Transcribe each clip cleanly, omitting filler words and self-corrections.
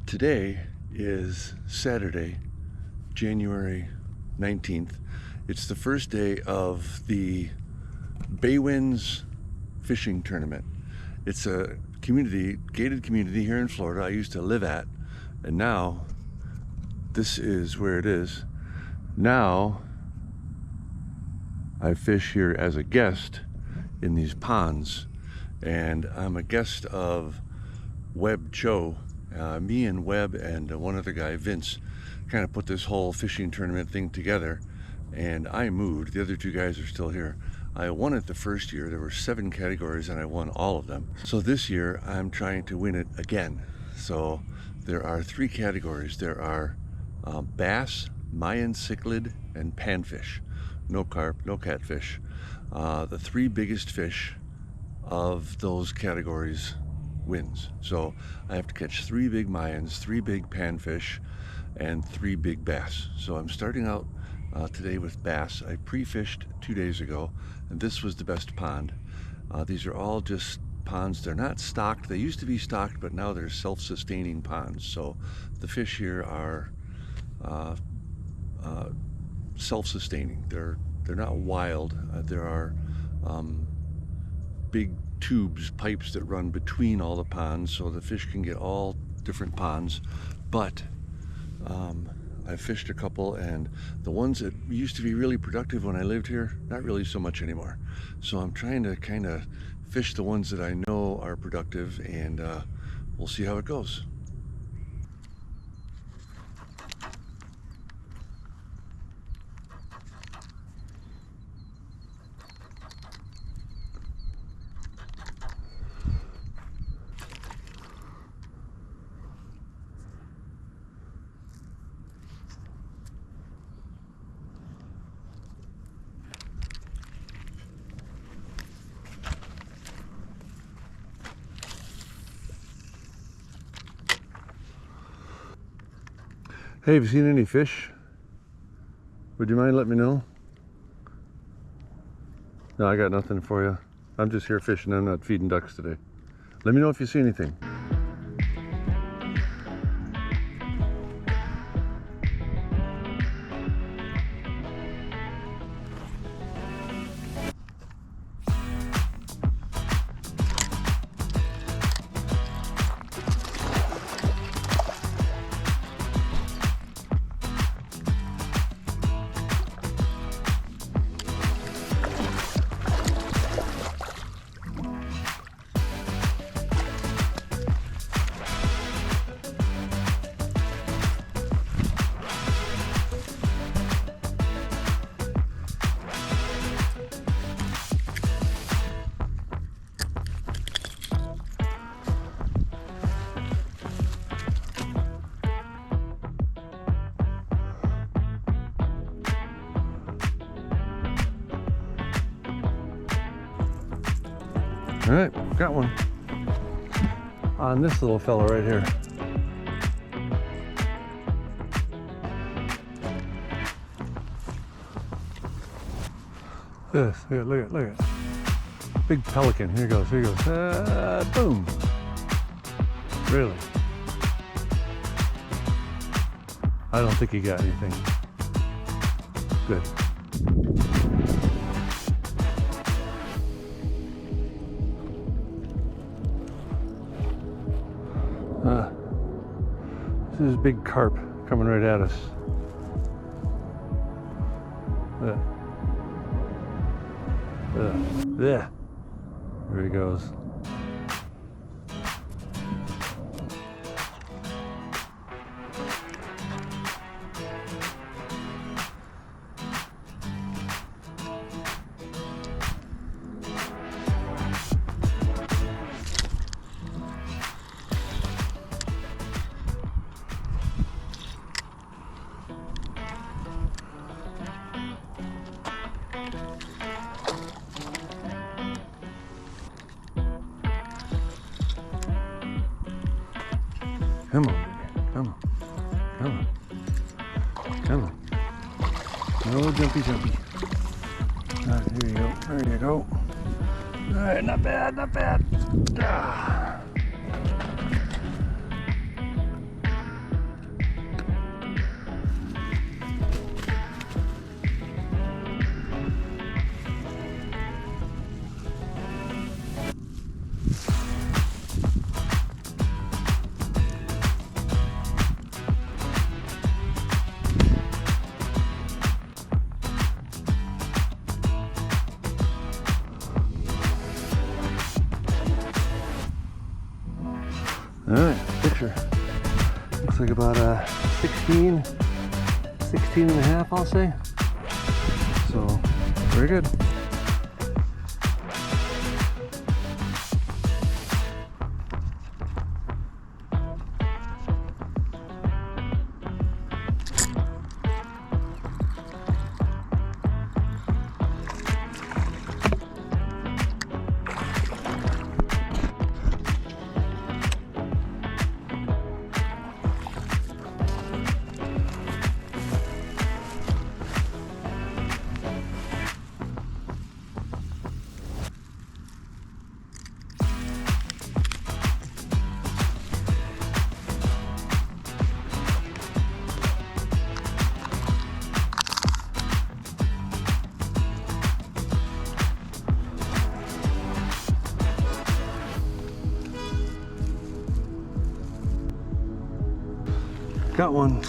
Today is Saturday, January 19th. It's the first day of the Baywinds fishing tournament. It's a gated community here in Florida I used to live at, and now this is where it is. Now I fish here as a guest in these ponds, and I'm a guest of Webb Cho. Me and Webb and one other guy, Vince, kind of put this whole fishing tournament thing together, and I moved. The other two guys are still here. I won it the first year. There were 7 categories and I won all of them. So this year I'm trying to win it again. So there are 3 categories. There are bass, mayan, cichlid, and panfish. No carp, no catfish. The 3 biggest fish of those categories wins. So I have to catch 3 big mayans, 3 big panfish, and 3 big bass. So I'm starting out today with bass. I pre-fished 2 days ago, and this was the best pond. These are all just ponds. They're not stocked. They used to be stocked, but now they're self-sustaining ponds. So the fish here are self-sustaining. They're not wild. There are big tubes, pipes that run between all the ponds, so the fish can get all different ponds. But I fished a couple, and the ones that used to be really productive when I lived here, not really so much anymore. So I'm trying to kind of fish the ones that I know are productive, and we'll see how it goes. Hey, have you seen any fish? Would you mind letting me know? No, I got nothing for you. I'm just here fishing. I'm not feeding ducks today. Let me know if you see anything. All right, got one on this little fella right here. This, look at big pelican. Here he goes. Boom. Really? I don't think he got anything. Good. This is big carp coming right at us. There he goes. Come on, baby. Come on. Come on. Come on. No jumpy. All right, here you go. There you go. All right, not bad, not bad. Ah. All right, picture. Looks like about 16 and a half, I'll say. So, very good. Got one.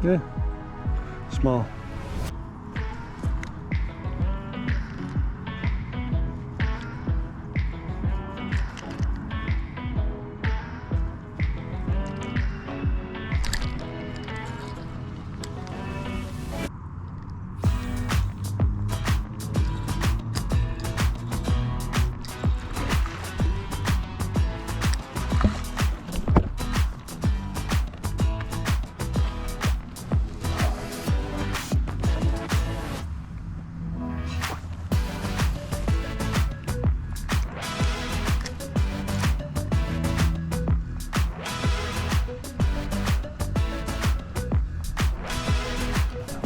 Yeah, small.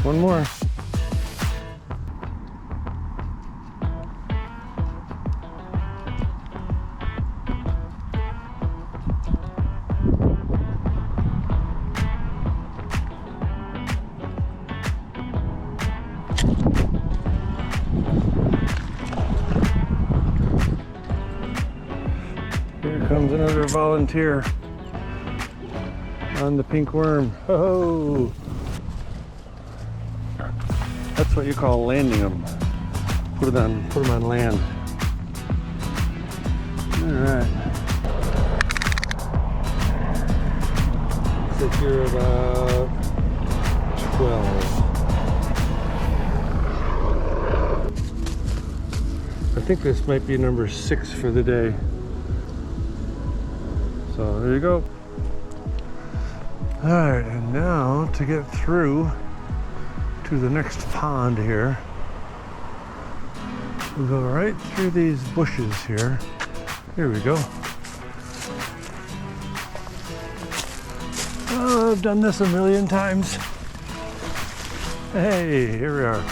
One more. Here comes another volunteer on the pink worm. Oh! That's what you call landing them. Put them on land. All right. Looks like you're about 12. I think this might be number 6 for the day. So there you go. All right, and now to get through to the next pond here, we'll go right through these bushes here. Here we go. Oh, I've done this a million times. Hey, here we are.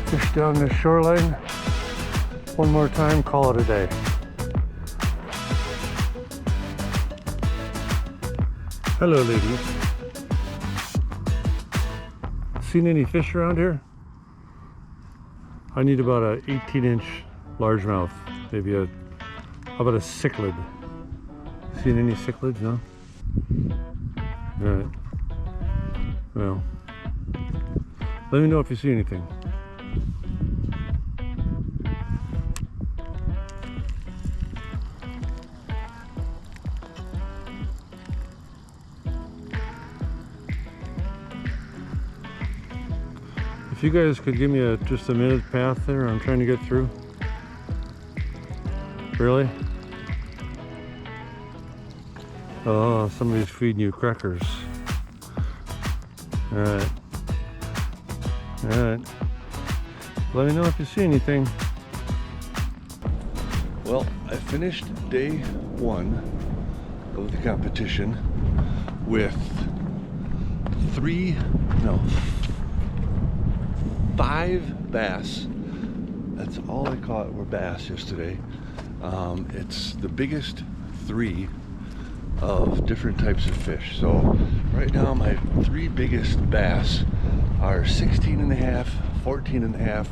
Fish down the shoreline. One more time, call it a day. Hello, ladies. Seen any fish around here? I need about a 18-inch largemouth. Maybe how about a cichlid? Seen any cichlids? No? All right. Well, let me know if you see anything. If you guys could give me just a minute path there, I'm trying to get through. Really? Oh, somebody's feeding you crackers. Alright. Alright. Let me know if you see anything. Well, I finished day 1 of the competition with 5 bass. That's all I caught were bass yesterday. It's the biggest 3 of different types of fish. So right now my 3 biggest bass are 16 and a half, 14 and a half,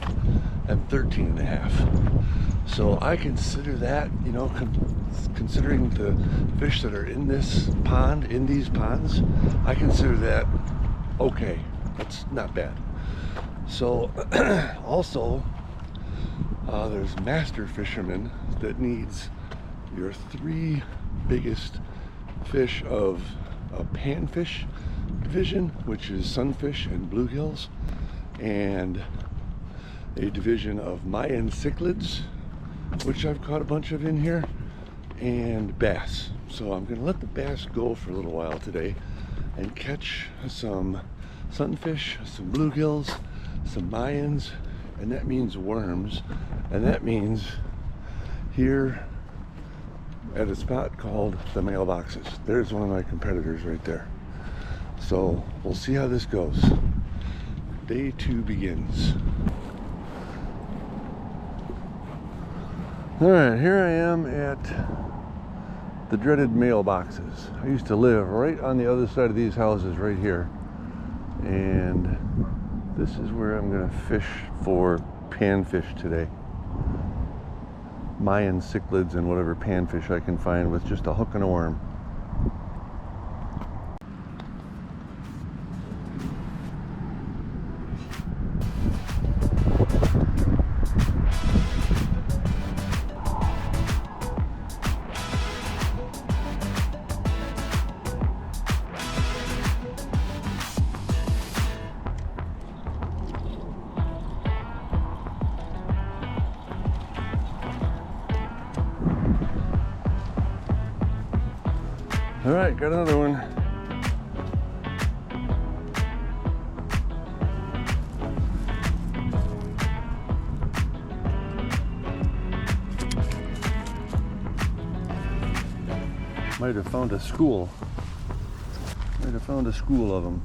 and 13 and a half. So I consider that, you know, considering the fish that are in this pond, in these ponds, I consider that okay. That's not bad. So also there's master fishermen that needs your 3 biggest fish of a panfish division, which is sunfish and bluegills, and a division of mayan cichlids, which I've caught a bunch of in here, and bass. So I'm gonna let the bass go for a little while today and catch some sunfish, some bluegills, some mayans, and that means worms, and that means here at a spot called the mailboxes. There's one of my competitors right there. So we'll see how this goes. Day 2 begins. All right, here I am at the dreaded mailboxes. I used to live right on the other side of these houses right here, and this is where I'm gonna fish for panfish today. Mayan cichlids and whatever panfish I can find with just a hook and a worm. All right, got another one. Might have found a school. Might have found a school of them.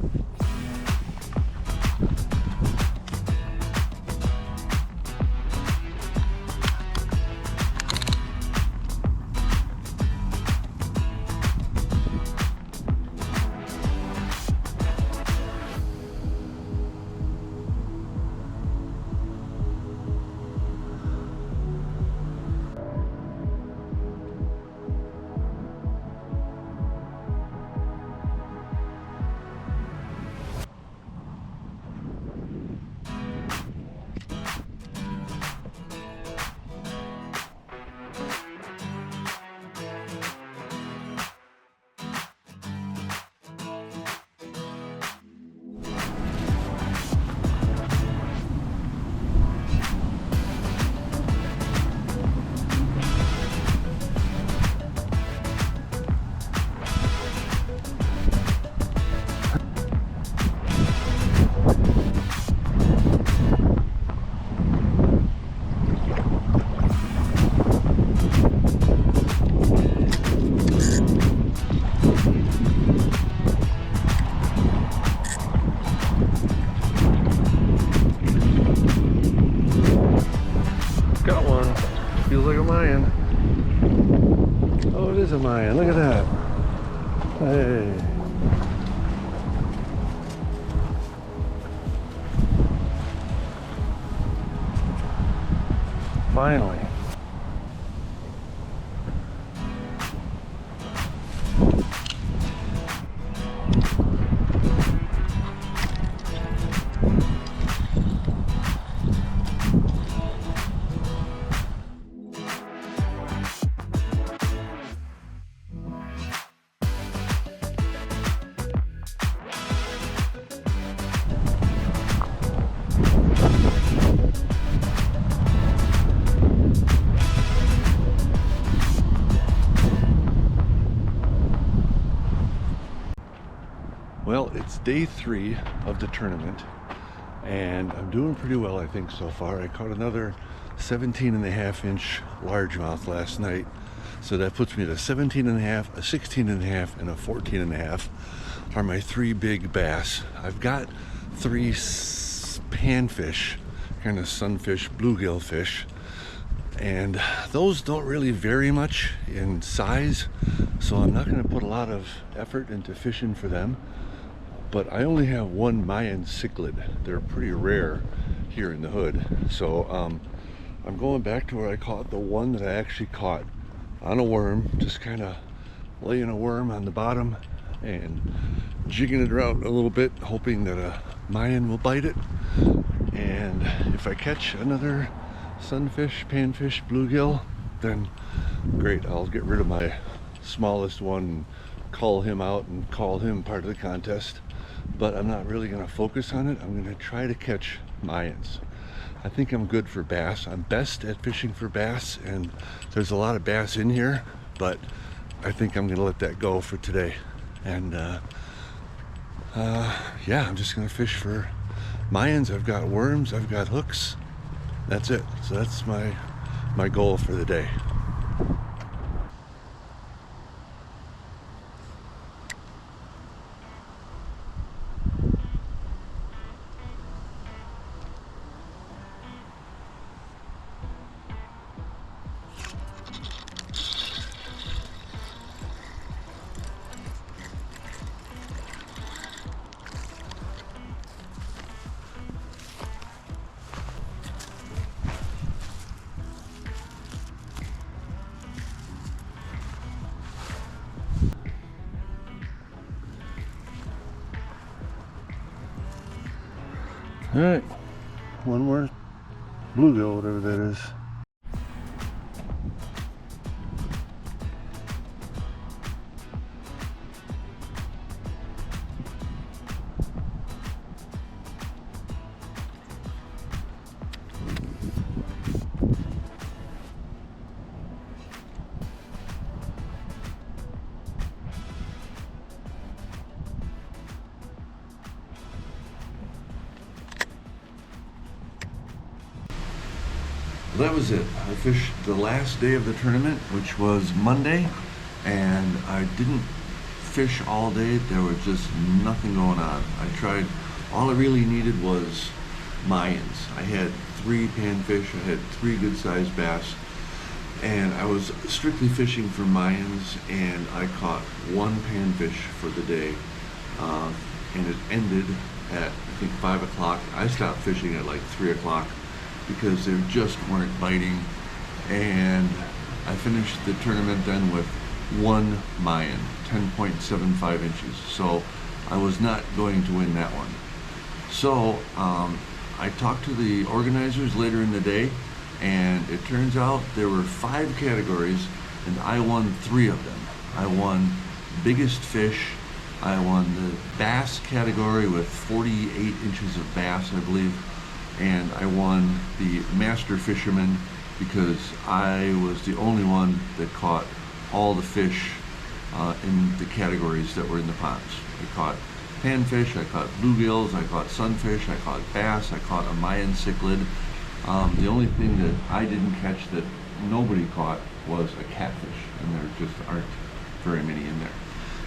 Got one. Feels like a Mayan. Oh, it is a Mayan. Look at that. Hey. Finally. Well, it's day 3 of the tournament, and I'm doing pretty well, I think, so far. I caught another 17.5-inch largemouth last night, so that puts me at a 17.5, a 16.5, and a 14.5 are my 3 big bass. I've got 3 panfish, kind of sunfish, bluegill fish, and those don't really vary much in size, so I'm not going to put a lot of effort into fishing for them. But I only have 1 Mayan cichlid. They're pretty rare here in the hood. So I'm going back to where I caught the one that I actually caught on a worm, just kind of laying a worm on the bottom and jigging it around a little bit, hoping that a mayan will bite it. And if I catch another sunfish, panfish, bluegill, then great, I'll get rid of my smallest one and call him out and call him part of the contest. But I'm not really going to focus on it. I'm going to try to catch mayans. I think I'm good for bass. I'm best at fishing for bass, and there's a lot of bass in here, but I think I'm going to let that go for today. And yeah, I'm just going to fish for mayans. I've got worms, I've got hooks. That's it. So that's my goal for the day. All right, one more bluegill, whatever that is. That was it. I fished the last day of the tournament, which was Monday, and I didn't fish all day. There was just nothing going on. I tried, all I really needed was mayans. I had 3 panfish, I had 3 good-sized bass, and I was strictly fishing for mayans, and I caught 1 panfish for the day, and it ended at, I think, 5 o'clock. I stopped fishing at like 3 o'clock because they just weren't biting, and I finished the tournament then with 1 mayan, 10.75 inches. So I was not going to win that one. So I talked to the organizers later in the day, and it turns out there were 5 categories, and I won 3 of them. I won biggest fish, I won the bass category with 48 inches of bass, I believe, and I won the master fisherman because I was the only one that caught all the fish in the categories that were in the ponds. I caught panfish, I caught bluegills, I caught sunfish, I caught bass, I caught a mayan cichlid. The only thing that I didn't catch that nobody caught was a catfish, and there just aren't very many in there.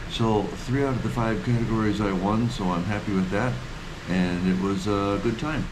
So 3 out of the 5 categories I won, so I'm happy with that, and it was a good time.